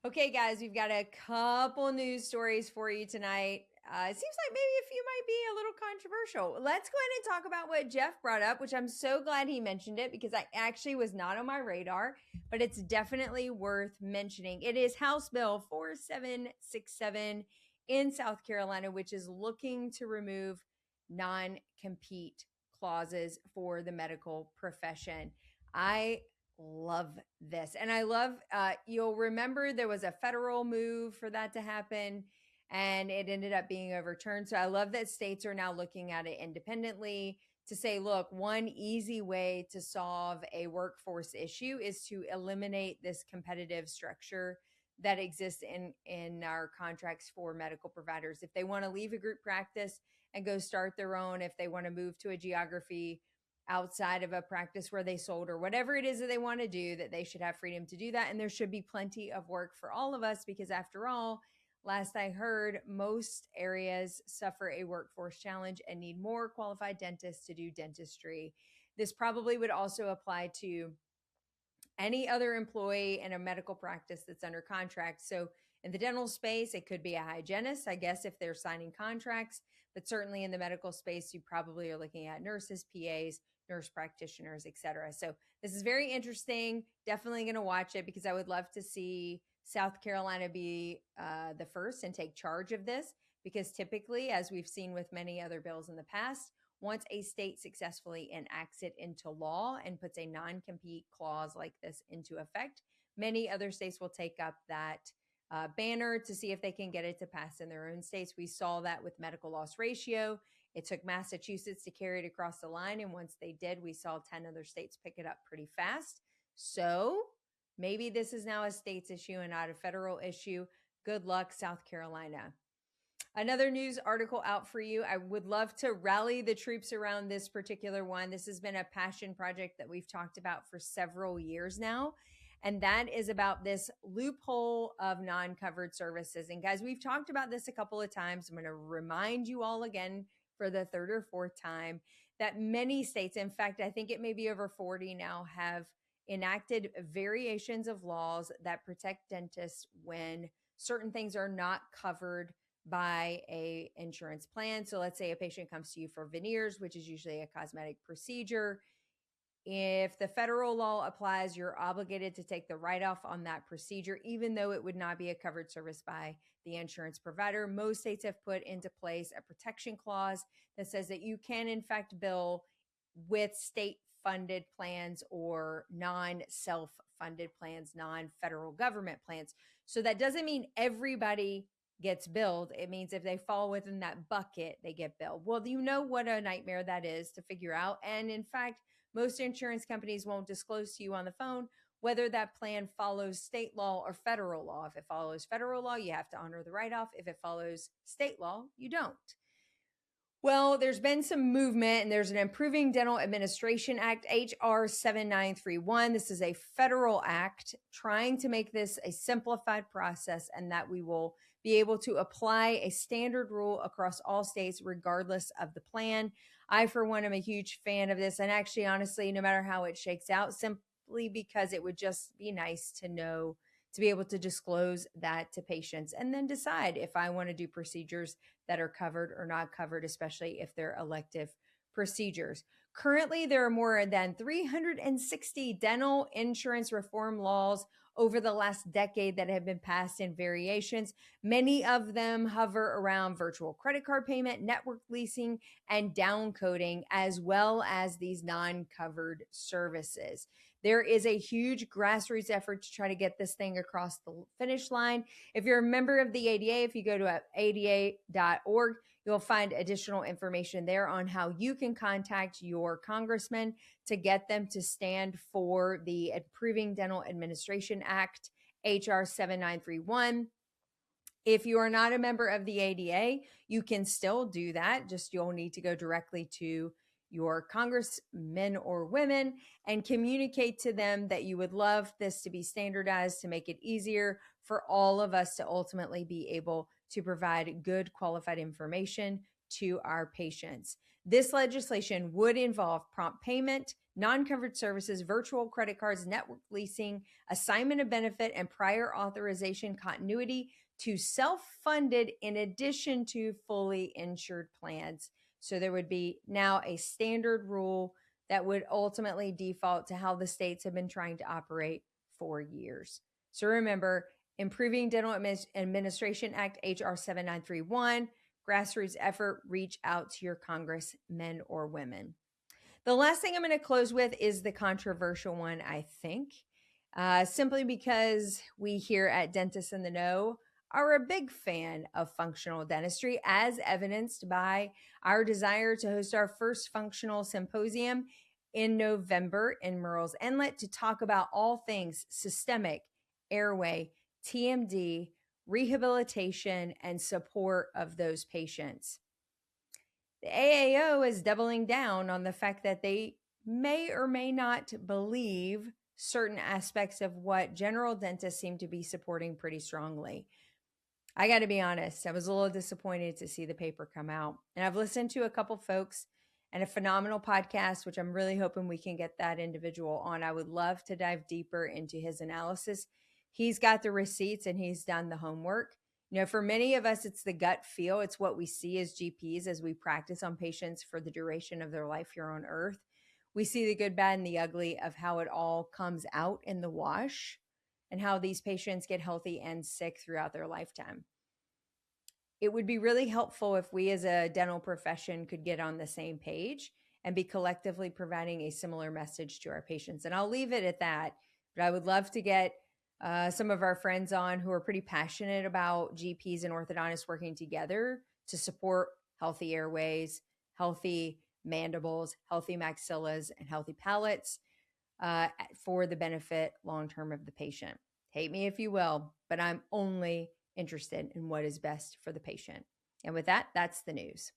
Okay, guys, we've got a couple news stories for you tonight. It seems like maybe a few might be a little controversial. Let's go ahead and talk about what Jeff brought up, which I'm so glad he mentioned it because I actually was not on my radar, but it's definitely worth mentioning. It is House Bill 4767 in South Carolina, which is looking to remove non-compete clauses for the medical profession. I love this. And I love, you'll remember there was a federal move for that to happen and it ended up being overturned. So I love that states are now looking at it independently to say, look, one easy way to solve a workforce issue is to eliminate this competitive structure that exists in our contracts for medical providers. If they want to leave a group practice and go start their own, if they want to move to a geography outside of a practice where they sold or whatever it is that they want to do, that they should have freedom to do that. And there should be plenty of work for all of us because after all, last I heard, most areas suffer a workforce challenge and need more qualified dentists to do dentistry. This probably would also apply to any other employee in a medical practice that's under contract. So in the dental space, it could be a hygienist, I guess, if they're signing contracts, but certainly in the medical space, you probably are looking at nurses, PAs, nurse practitioners, et cetera. So this is very interesting. Definitely going to watch it because I would love to see South Carolina be the first and take charge of this because typically, as we've seen with many other bills in the past, once a state successfully enacts it into law and puts a non-compete clause like this into effect, many other states will take up that banner to see if they can get it to pass in their own states. We saw that with medical loss ratio. It took Massachusetts to carry it across the line. And once they did, we saw 10 other states pick it up pretty fast. So maybe this is now a state's issue and not a federal issue. Good luck, South Carolina. Another news article out for you. I would love to rally the troops around this particular one. This has been a passion project that we've talked about for several years now. And that is about this loophole of non-covered services. And guys, we've talked about this a couple of times. I'm going to remind you all again for the third or fourth time that many states, in fact, I think it may be over 40 now, have enacted variations of laws that protect dentists when certain things are not covered by a insurance plan. So let's say a patient comes to you for veneers, which is usually a cosmetic procedure. If the federal law applies, you're obligated to take the write-off on that procedure, even though it would not be a covered service by the insurance provider. Most states have put into place a protection clause that says that you can, in fact, bill with state funded plans or non-self-funded plans, non-federal government plans. So that doesn't mean everybody gets billed. It means if they fall within that bucket, they get billed. Well, you know what a nightmare that is to figure out. And in fact, most insurance companies won't disclose to you on the phone whether that plan follows state law or federal law. If it follows federal law, you have to honor the write-off. If it follows state law, you don't. Well, there's been some movement and there's an Improving Dental Administration Act, HR 7931. This is a federal act trying to make this a simplified process and that we will be able to apply a standard rule across all states regardless of the plan. I, for one, am a huge fan of this. And actually, honestly, no matter how it shakes out, simply because it would just be nice to know, to be able to disclose that to patients and then decide if I want to do procedures that are covered or not covered, especially if they're elective procedures. Currently, there are more than 360 dental insurance reform laws over the last decade that have been passed in variations. Many of them hover around virtual credit card payment, network leasing, and downcoding, as well as these non-covered services. There is a huge grassroots effort to try to get this thing across the finish line. If you're a member of the ADA, if you go to ada.org, you'll find additional information there on how you can contact your congressman to get them to stand for the Improving Dental Administration Act, HR 7931. If you are not a member of the ADA, you can still do that. Just you'll need to go directly to your congressmen or women and communicate to them that you would love this to be standardized to make it easier for all of us to ultimately be able to provide good qualified information to our patients. This legislation would involve prompt payment, non-covered services, virtual credit cards, network leasing, assignment of benefit, and prior authorization continuity to self-funded in addition to fully insured plans. So there would be now a standard rule that would ultimately default to how the states have been trying to operate for years. So remember, Improving Dental Administration Act, HR 7931, grassroots effort, reach out to your congressmen or women. The last thing I'm going to close with is the controversial one, I think, simply because we here at Dentists in the Know are a big fan of functional dentistry, as evidenced by our desire to host our first functional symposium in November in Murrells Inlet to talk about all things systemic, airway, TMD, rehabilitation, and support of those patients. The AAO is doubling down on the fact that they may or may not believe certain aspects of what general dentists seem to be supporting pretty strongly. I got to be honest, I was a little disappointed to see the paper come out. And I've listened to a couple folks and a phenomenal podcast, which I'm really hoping we can get that individual on. I would love to dive deeper into his analysis. He's got the receipts and he's done the homework. You know, for many of us, it's the gut feel. It's what we see as GPs as we practice on patients for the duration of their life here on earth. We see the good, bad, and the ugly of how it all comes out in the wash and how these patients get healthy and sick throughout their lifetime. It would be really helpful if we as a dental profession could get on the same page and be collectively providing a similar message to our patients. And I'll leave it at that, but I would love to get some of our friends on who are pretty passionate about GPs and orthodontists working together to support healthy airways, healthy mandibles, healthy maxillas, and healthy palates for the benefit long-term of the patient. Hate me if you will, but I'm only interested in what is best for the patient. And with that, that's the news.